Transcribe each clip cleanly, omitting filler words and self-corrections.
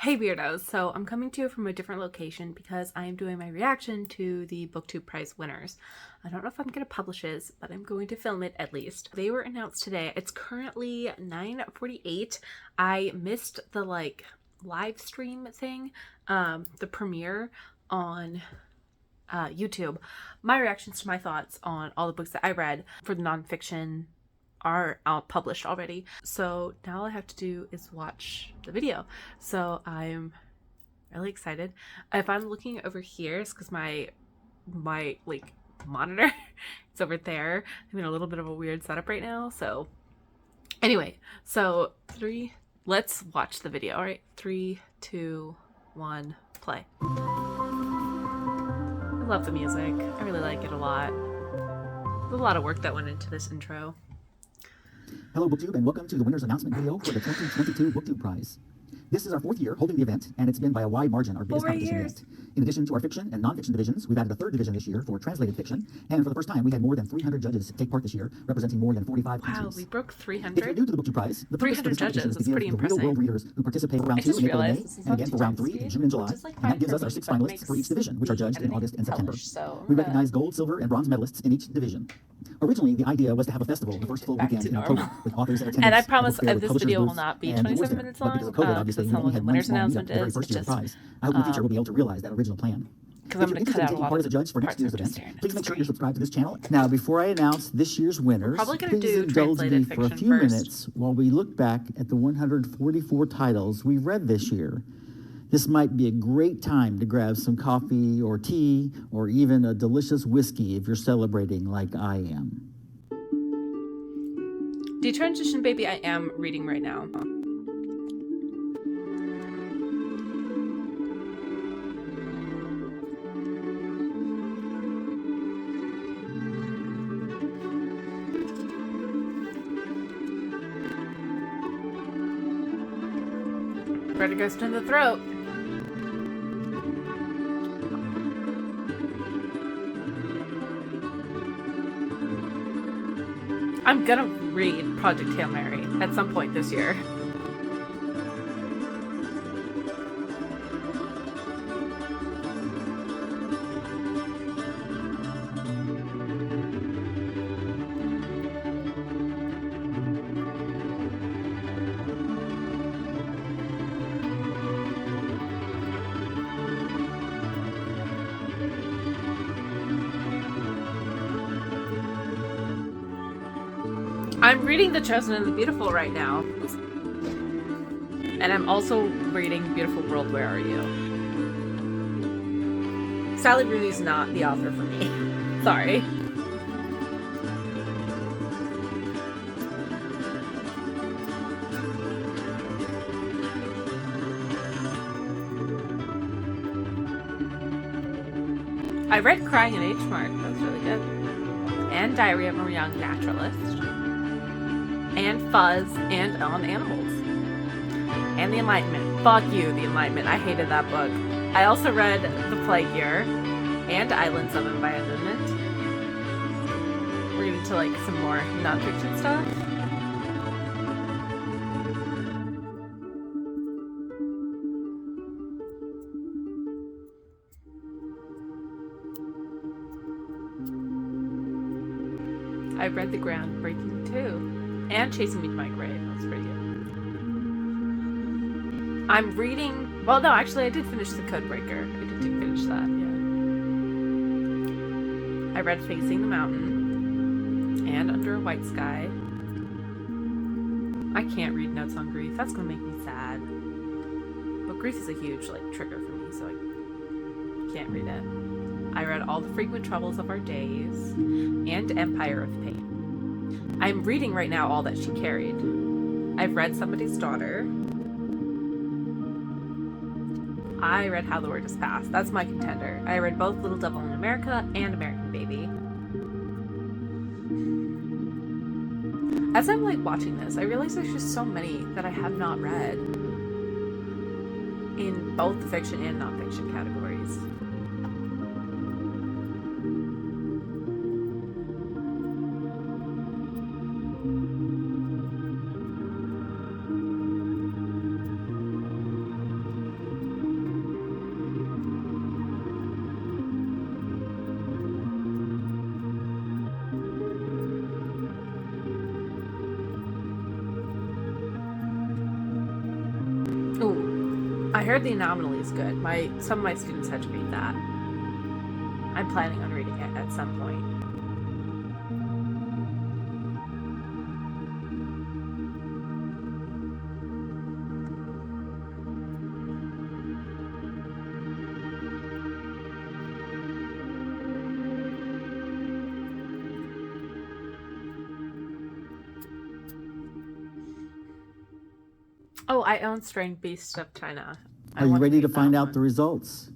Hey Weirdos! So I'm coming to you from a different location because I am doing my reaction to the Booktube Prize winners. I don't know if I'm going to publish this, but I'm going to film it at least. They were announced today. It's currently 9:48. I missed the live stream thing, the premiere on YouTube. My reactions to my thoughts on all the books that I read for the nonfiction are out published already, so now all I have to do is watch the video. So I'm really excited. If I'm looking over here, it's because my monitor it's over there. I'm in a little bit of a weird setup right now. So anyway, so let's watch the video. All right, 3, 2, 1, play. I love the music. I really like it a lot. There's a lot of work that went into this intro. Hello Booktube, and welcome to the winner's announcement video for the 2022 Booktube Prize. This is our 4th year holding the event, and it's been by a wide margin our biggest competition yet. In addition to our fiction and nonfiction divisions, we've added a 3rd division this year for translated fiction, and for the first time we had more than 300 judges take part this year, representing more than 45 countries. Wow, we broke 300? If you're new to the Booktube Prize, the purpose of this competition is to give the real-world readers who participate for round 2 in April and May, and again for round 3 in June and July, and that gives us our 6 finalists for each division, which are judged in August and September. We recognize gold, silver, and bronze medalists in each division. Originally, the idea was to have a festival the first full weekend in October with authors and attendance. And I promise this video will not be 27 minutes long. Because of COVID, obviously, we only had one small meetup the very first year of the prize. I hope in the future we'll be able to realize that original plan. Because I'm going to cut out a lot part as a judge for next year's event, please make sure you're subscribed to this channel. Now, before I announce this year's winners, please indulge me for a few minutes while we look back at the 144 titles we read this year. This might be a great time to grab some coffee or tea or even a delicious whiskey if you're celebrating like I am. Detransition Baby I am reading right now. Ready goes to the throat. I'm gonna read Project Hail Mary at some point this year. I'm reading The Chosen and the Beautiful right now. And I'm also reading Beautiful World, Where Are You? Sally Rooney's not the author for me. Sorry. I read Crying in H Mart. That was really good. And Diary of a Young Naturalist. And Fuzz, and On Animals. And The Enlightenment. Fuck you, The Enlightenment. I hated that book. I also read The Plague Year and Islands of Environment. We're getting to some more nonfiction stuff. I read The Groundbreaking too. And Chasing Me to My Grave. That was pretty good. I'm reading... Well, no, actually, I did finish The Codebreaker. I did finish that, yeah. I read Facing the Mountain and Under a White Sky. I can't read Notes on Grief. That's going to make me sad. But grief is a huge, trigger for me, so I can't read it. I read All the Frequent Troubles of Our Days and Empire of Pain. I'm reading right now All That She Carried. I've read Somebody's Daughter. I read How the Word Is Passed. That's my contender. I read both Little Devil in America and American Baby. As I'm watching this, I realize there's just so many that I have not read in both the fiction and nonfiction categories. heard The Anomaly is good. Some of my students had to read that. I'm planning on reading it at some point. Oh, I own Strange Beasts of China. Are you ready to find out the results?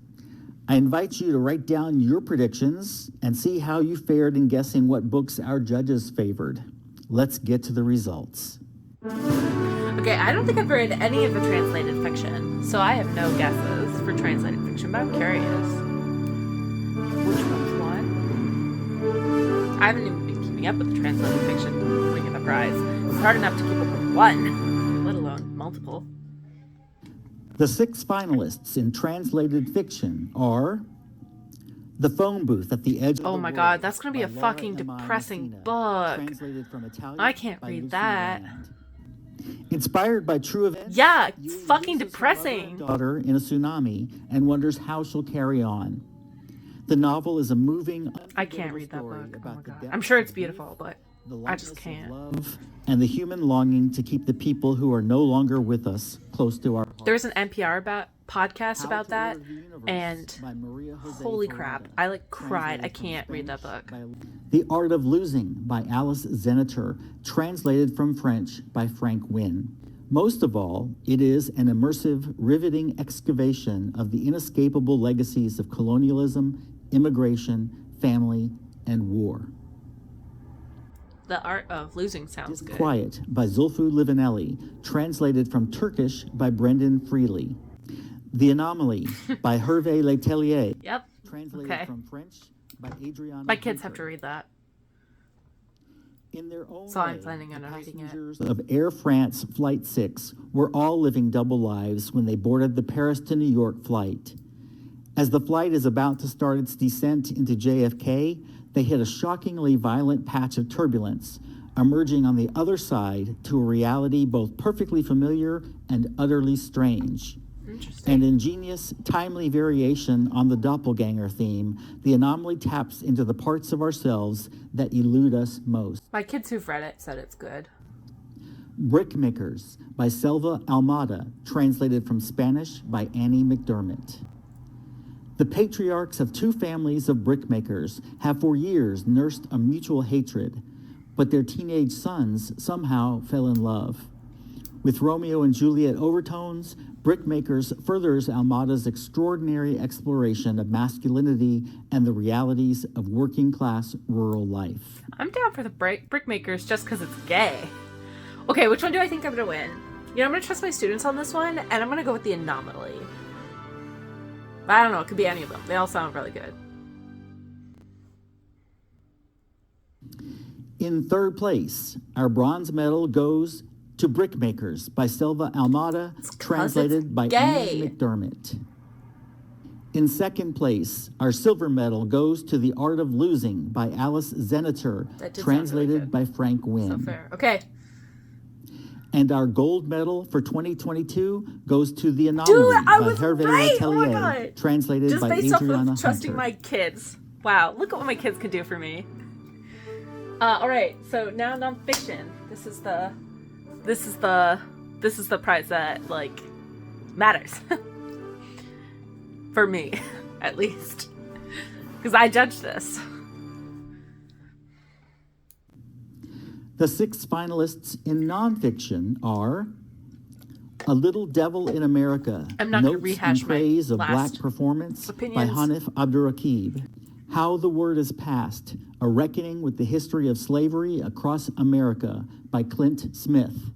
I invite you to write down your predictions and see how you fared in guessing what books our judges favored. Let's get to the results. Okay, I don't think I've read any of the translated fiction, so I have no guesses for translated fiction, but I'm curious. Which one's won? I haven't even been keeping up with the translated fiction winning the prize. It's hard enough to keep up with one, let alone multiple. The 6 finalists in translated fiction are The Phone Booth at the Edge of the Oh my World god, that's going to be a by Laura fucking Emma depressing Messina, book. translated from Italian I can't by read Lucy that. Land. Inspired by true events, Yeah, it's Yui fucking loses her mother depressing. and daughter in a tsunami and wonders how she'll carry on. The novel is a moving, I can't read that story book. Oh about my the god. depths I'm sure of it's beautiful, but the I just lightness of can't. love, and the human longing to keep the people who are no longer with us close to our hearts. There's an NPR podcast How about to that, Order the Universe and by Maria Jose holy Ferrada, crap, I cried. I translated from can't read that Spanish book. by The Art of Losing by Alice Zeniter, translated from French by Frank Wynne. Most of all, it is an immersive, riveting excavation of the inescapable legacies of colonialism, immigration, family, and war. The Art of Losing sounds good. Quiet by Zulfu Livaneli, translated from Turkish by Brendan Freely. The Anomaly by Hervé Letellier, Yep. translated from French by Adriana My kids have Hunter. to read that. In their own So I'm way, planning on the reading it. passengers of Air France Flight 6 were all living double lives when they boarded the Paris to New York flight. As the flight is about to start its descent into JFK, they hit a shockingly violent patch of turbulence, emerging on the other side to a reality both perfectly familiar and utterly strange. Interesting. An ingenious, timely variation on the doppelganger theme, The Anomaly taps into the parts of ourselves that elude us most. My kids who've read it said it's good. Brickmakers by Selva Almada, translated from Spanish by Annie McDermott. The patriarchs of 2 families of brickmakers have for years nursed a mutual hatred, but their teenage sons somehow fell in love. With Romeo and Juliet overtones, Brickmakers furthers Almada's extraordinary exploration of masculinity and the realities of working-class rural life. I'm down for the Brickmakers just because it's gay. Okay, which one do I think I'm going to win? You know, I'm going to trust my students on this one, and I'm going to go with The Anomaly. But I don't know, it could be any of them. They all sound really good. In third place, our bronze medal goes to Brickmakers by Selva Almada, translated by Annie McDermott. In second place, our silver medal goes to The Art of Losing by Alice Zeniter, translated really by Frank Wynne. So fair. Okay. And our gold medal for 2022 goes to The Anomaly by Hervé Letellier, translated just by based Adriana off Hunter. of trusting my kids. Wow, look at what my kids can do for me. All right, so now nonfiction. This is the prize that like matters for me, at least, because I judge this. The 6 finalists in nonfiction are A Little Devil in America, I'm not going to Notes rehash and Praise my of last Black Performance opinions. by Hanif Abdurraqib. How the Word is Passed, A Reckoning with the History of Slavery Across America by Clint Smith.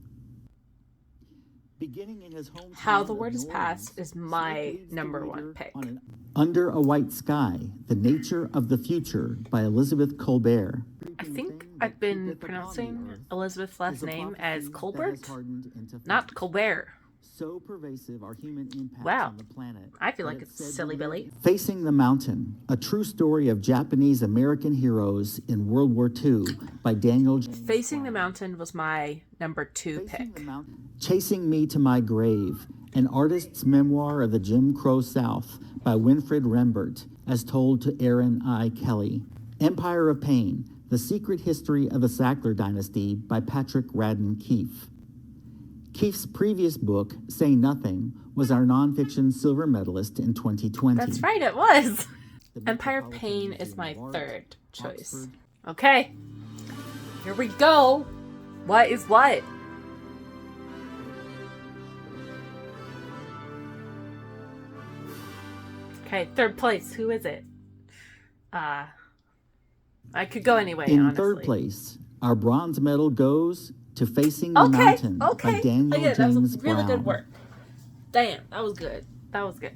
Beginning in his hometown How the of Word New is Passed Orleans, is my Smith leads the number reader one pick. on Under a White Sky, The Nature of the Future by Elizabeth Colbert. I think I've been pronouncing Elizabeth's last name as Colbert, not Colbert. So pervasive are human impacts Wow. on the planet. I feel like it's Silly Billy. Facing the Mountain, a true story of Japanese-American heroes in World War II by Daniel James Facing the Bland. Mountain was my number 2 pick. Chasing Me to My Grave, an artist's memoir of the Jim Crow South by Winfred Rembert, as told to Aaron I. Kelly. Empire of Pain, The Secret History of the Sackler Dynasty by Patrick Radden Keefe. Keefe's previous book, Say Nothing, was our nonfiction silver medalist in 2020. That's right, it was. Empire of Pain is my 3rd choice. Okay, here we go. What is what? Okay, 3rd place. Who is it? I could go anyway, In honestly. 3rd place, our bronze medal goes to Facing the Mountain by Daniel James that was really Brown. good work. Damn, that was good. That was good.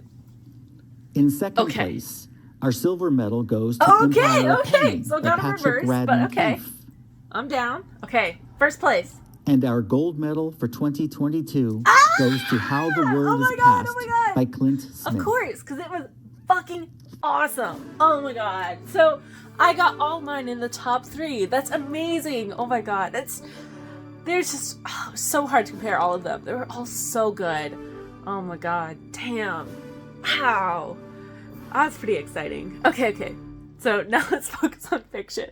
In 2nd place, our silver medal goes to Empire of Pain So by got a Patrick reverse, but Radden okay. Keefe. I'm down. Okay, 1st place. And our gold medal for 2022 goes to How the Word Oh is my God, Passed oh my God. by Clint Smith. Of course, because it was fucking awesome. Oh my God. So I got all mine in the top 3. That's amazing. Oh my God. They're just so hard to compare all of them. They were all so good. Oh my God. Damn. Wow. That's pretty exciting. Okay. So now let's focus on fiction.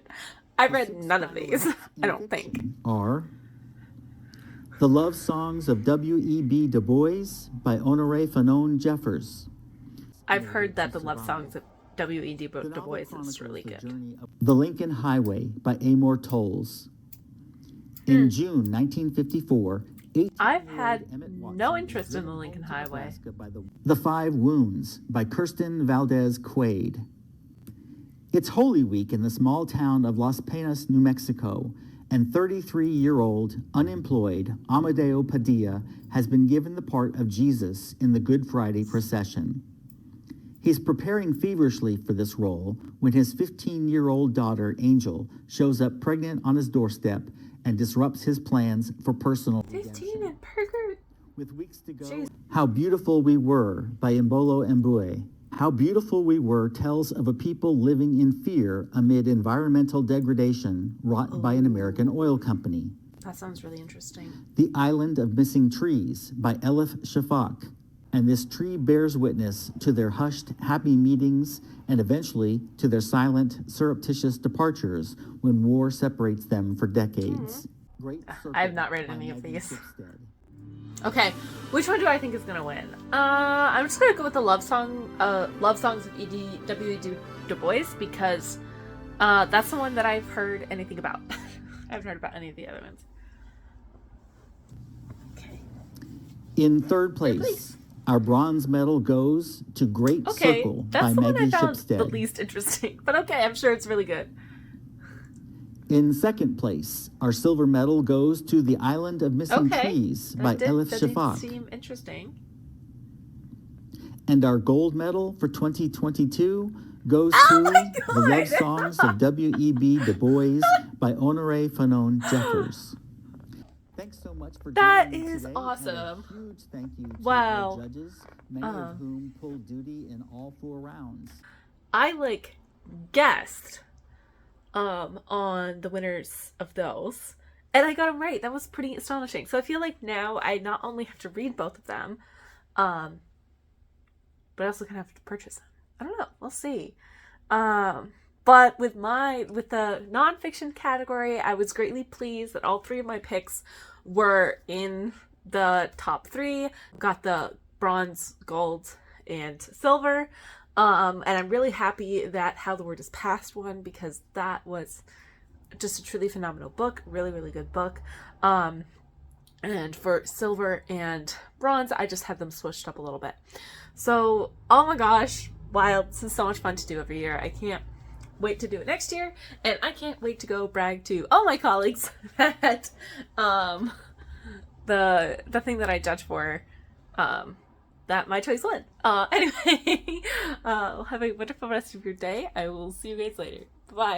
I've read none of these, I don't think. Are The Love Songs of W.E.B. Du Bois by Honoré Fanon Jeffers. I've heard that the love songs of W.E.B. Du Bois is really good. The Lincoln Highway by Amor Towles. In June 1954, I've had no interest in the Lincoln Highway. The Five Wounds by Kirsten Valdez Quaid. It's Holy Week in the small town of Las Penas, New Mexico, and 33-year-old, unemployed Amadeo Padilla has been given the part of Jesus in the Good Friday procession. He's preparing feverishly for this role when his 15-year-old daughter, Angel, shows up pregnant on his doorstep and disrupts his plans for personal 15 and pervert. With weeks to go, Jeez. How Beautiful We Were by Mbolo Mbue. How Beautiful We Were tells of a people living in fear amid environmental degradation wrought by an American oil company. That sounds really interesting. The Island of Missing Trees by Elif Shafak. And this tree bears witness to their hushed, happy meetings and eventually to their silent, surreptitious departures when war separates them for decades. I have not read any of these. Okay, which one do I think is gonna win? I'm just gonna go with the love songs of W.E.B. Du Bois because that's the one that I've heard anything about. I haven't heard about any of the other ones. Okay. In 3rd place, our bronze medal goes to Great Circle by that's the one I Maggie found Shipstead. the least interesting, but okay, I'm sure it's really good. In 2nd place, our silver medal goes to The Island of Missing Trees by Elif Shafak. That did seem interesting. And our gold medal for 2022 goes to The Love Songs of W.E.B. Du Bois by Honoré Fanon Jeffers. Thanks so much for That joining me is today, awesome. And a huge thank you to Wow. our judges, many of whom pulled duty in all 4 rounds. I guessed on the winners of those, and I got them right. That was pretty astonishing. So I feel like now I not only have to read both of them, but I also kind of have to purchase them. I don't know. We'll see. But with the nonfiction category, I was greatly pleased that all 3 of my picks were in the top 3. Got the bronze, gold, and silver. And I'm really happy that How the Word is Passed won because that was just a truly phenomenal book. Really, really good book. And for silver and bronze, I just had them switched up a little bit. So, oh my gosh, wild. This is so much fun to do every year. I can't wait to do it next year. And I can't wait to go brag to all my colleagues that the thing that I judge for, that my choice won. Anyway, have a wonderful rest of your day. I will see you guys later. Bye.